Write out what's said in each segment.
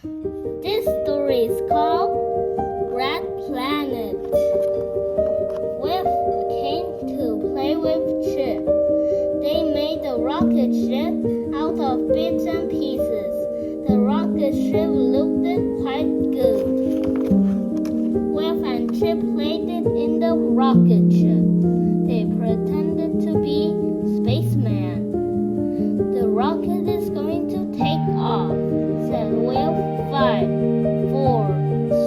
This story is called Red Planet. Wilf came to play with Chip. They made the rocket ship out of bits and pieces. The rocket ship looked quite good. Wilf and Chip played it in the rocket ship. They pretended to be spacemen. The rocket is going to take off, said Wilf. 5, 4,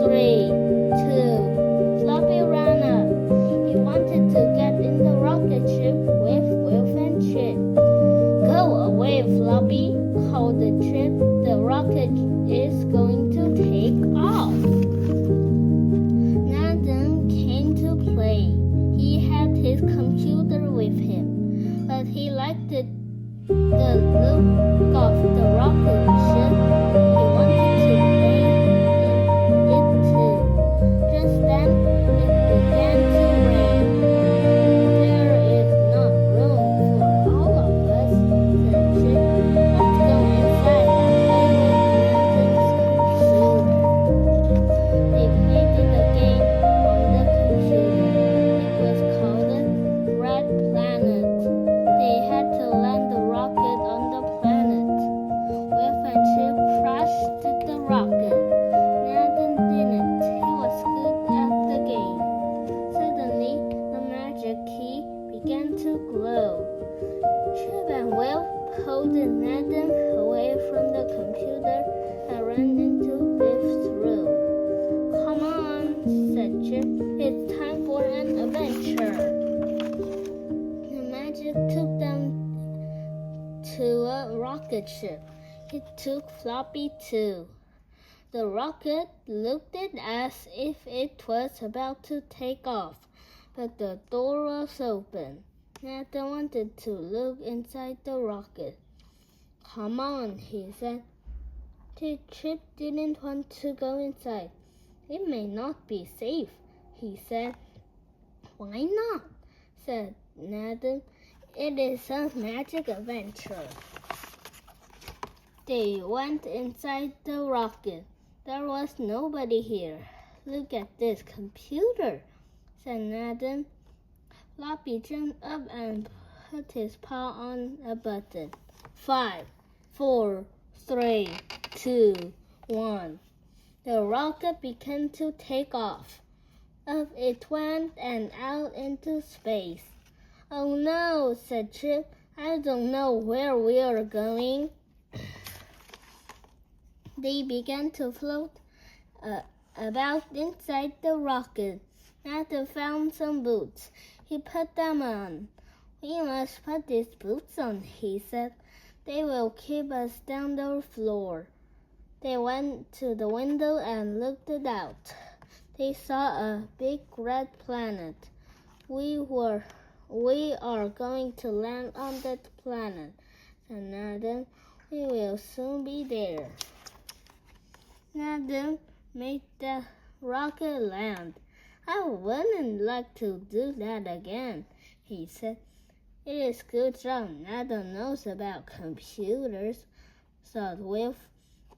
3, 2. Floppy ran up. He wanted to get in the rocket ship with Wilf and Chip. Go away, Floppy, called the Chip. The rocket is going to take off. Nathan came to play. He had his computer with him, but he liked the look of the rocket ship. He wanted to play in it too. Just then, it began to rain. There is not room for all of us, said Chip. Let's go inside and play with Nathan's computer. They played the game on the computer. It was called Red Planet. They had to land the rocket on the planet. Wilf and Chip crashed the rocket. Nathan didn't. He was good at the game. Suddenly, the magic key began to glow. Chip and Wilf pulled Nathan away from the computer and ran into Biff's room. Come on, said Chip. It's time for an adventure. The magic took them to a rocket ship. It took Floppy too. The rocket looked as if it was about to take off, but the door was open. Nathan wanted to look inside the rocket. Come on, he said. Chip didn't want to go inside. It may not be safe, he said. Why not? Said Nathan. It is a magic adventure. They went inside the rocket. There was nobody here. Look at this computer, said Nathan. Floppy jumped up and put his paw on a button. 5, 4, 3, 2, 1. The rocket began to take off. Up it went and out into space. Oh no, said Chip. I don't know where we are going. They began to float about inside the rocket. Nathan found some boots. He put them on. We must put these boots on, he said. They will keep us down the floor. They went to the window and looked it out. They saw a big red planet. We are going to land on that planet, said Nathan. We will soon be there. Nathan made the rocket land. I wouldn't like to do that again, he said. It is good job Nathan knows about computers, thought Wilf.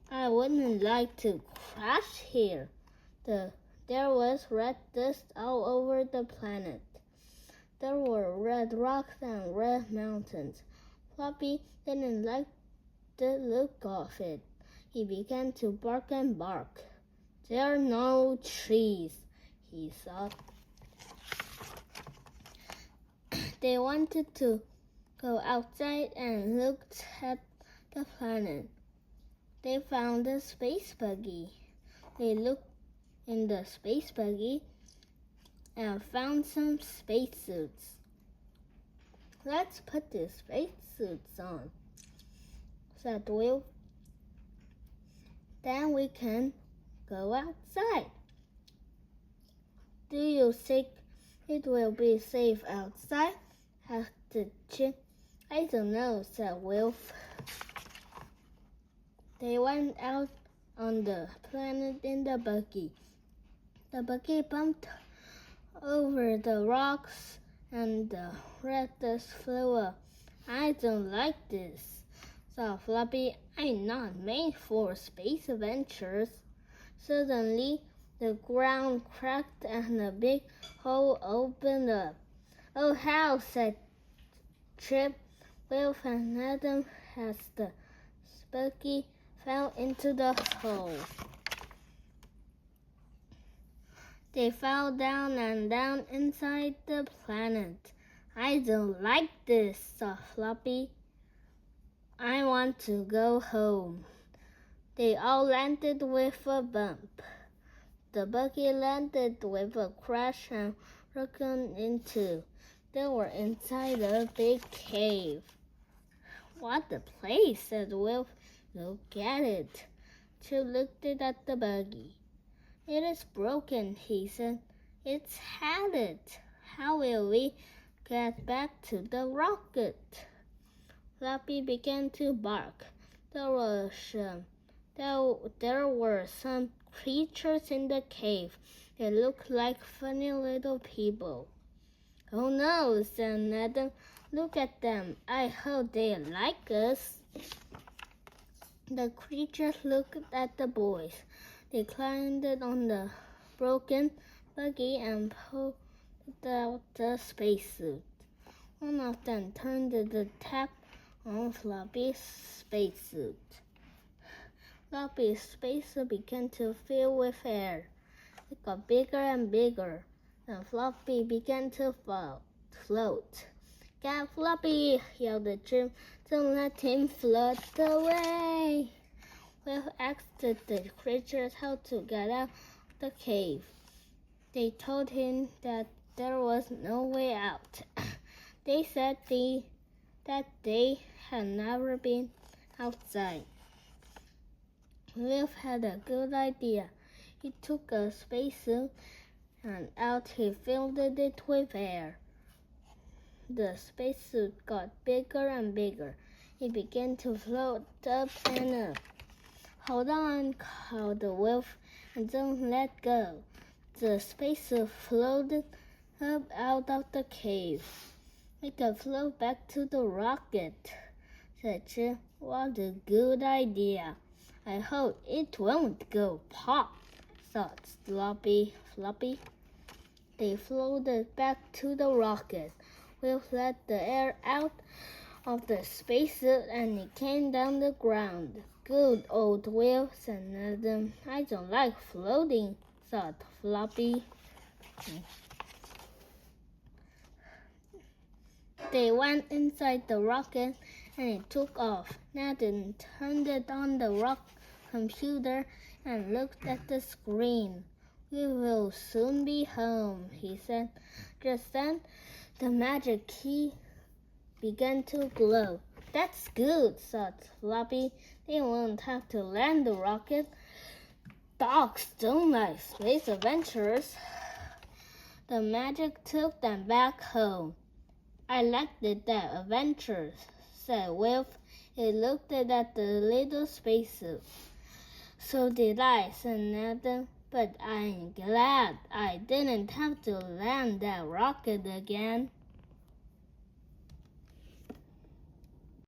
I wouldn't like to crash here. There was red dust all over the planet. There were red rocks and red mountains. Floppy didn't like the look of it. He began to bark and bark. There are no trees, he thought. They wanted to go outside and looked at the planet. They found a space buggy. They looked in the space buggy and found some spacesuits. Let's put the spacesuits on, said Will. Then we can go outside. Do you think it will be safe outside? Asked Chip. I don't know, said Wilf. They went out on the planet in the buggy. The buggy bumped over the rocks and the red dust flew up. I don't like this, thought Floppy. I'm not made for space adventures. Suddenly, the ground cracked and a big hole opened up. Oh, how, said Chip, Wilf, and Adam as the buggy fell into the hole. They fell down and down inside the planet. I don't like this, thought Floppy. I want to go home. They all landed with a bump. The buggy landed with a crash and broken in two. They were inside a big cave. What a place, said Wilf. Look at it. Chip looked at the buggy. It is broken, he said. It's had it. How will we get back to the rocket? Floppy began to bark. There were some creatures in the cave. They looked like funny little people. Oh no, said Adam. Look at them. I hope they like us. The creatures looked at the boys. They climbed on the broken buggy and pulled out the spacesuit. One of them turned the tap on Floppy's spacesuit. Floppy's spacesuit began to fill with air. It got bigger and bigger, and Floppy began to float. Get Floppy, yelled Jim. Don't let him float away. Wilf asked the creatures how to get out of the cave. They told him that there was no way out. They said that they had never been outside. Wilf had a good idea. He took a spacesuit and out he filled it with air. The spacesuit got bigger and bigger. It began to float up and up. Hold on, called the Wolf, and don't let go. The spacesuit floated up out of the cave. We can float back to the rocket, said Chip. What a good idea. I hope it won't go pop, thought Floppy. They floated back to the rocket. Wilf let the air out of the spacesuit and it came down the ground. Good old Wilf, said Adam. I don't like floating, thought Floppy. They went inside the rocket and it took off. Nathan turned it on the computer and looked at the screen. We will soon be home, he said. Just then, the magic key began to glow. That's good, thought Floppy. They won't have to land the rocket. Dogs don't like space adventures. The magic took them back home. I liked that adventure, said Wilf. He looked at the little spacesuit. So did I, said Nathan. But I'm glad I didn't have to land that rocket again.